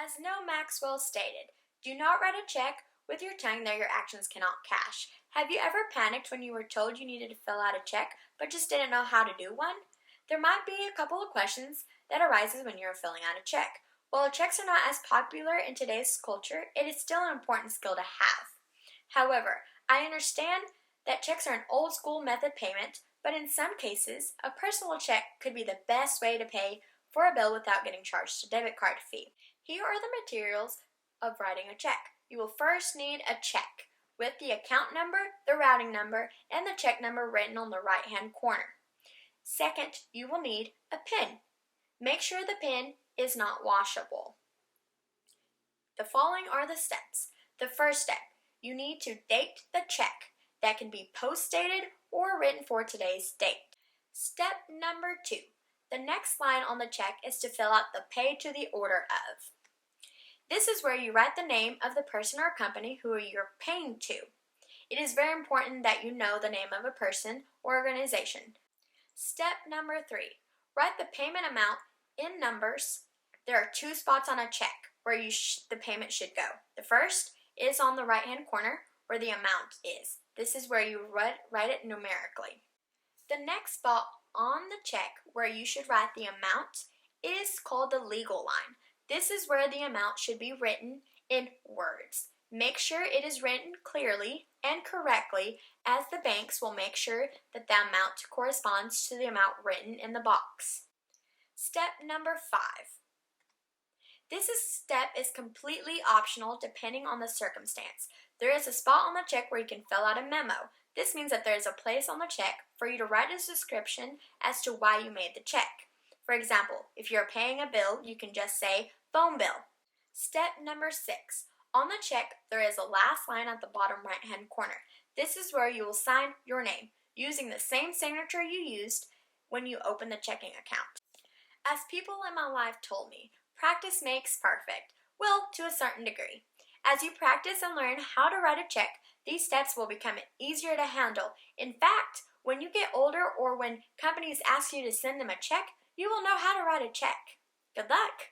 As Noah Maxwell stated, do not write a check with your tongue that your actions cannot cash. Have you ever panicked when you were told you needed to fill out a check but just didn't know how to do one? There might be a couple of questions that arises when you're filling out a check. While checks are not as popular in today's culture, it is still an important skill to have. However, I understand that checks are an old school method payment, but in some cases, a personal check could be the best way to pay for a bill without getting charged a debit card fee. Here are the materials of writing a check. You will first need a check with the account number, the routing number, and the check number written on the right-hand corner. Second, you will need a pen. Make sure the pen is not washable. The following are the steps. The first step, you need to date the check. That can be post-dated or written for today's date. Step number 2. The next line on the check is to fill out the pay to the order of. This is where you write the name of the person or company who you're paying to. It is very important that you know the name of a person or organization. Step number 3. Write the payment amount in numbers. There are 2 spots on a check where the payment should go. The first is on the right-hand corner where the amount is. This is where you write it numerically. The next spot on the check where you should write the amount is called the legal line. This is where the amount should be written in words. Make sure it is written clearly and correctly, as the banks will make sure that the amount corresponds to the amount written in the box. Step number 5. This step is completely optional depending on the circumstance. There is a spot on the check where you can fill out a memo. This means that there is a place on the check for you to write a description as to why you made the check. For example, if you're paying a bill, you can just say phone bill. Step number 6. On the check, there is a last line at the bottom right-hand corner. This is where you will sign your name, using the same signature you used when you open the checking account. As people in my life told me, practice makes perfect. Well, to a certain degree. As you practice and learn how to write a check, these steps will become easier to handle. In fact, when you get older or when companies ask you to send them a check, you will know how to write a check. Good luck!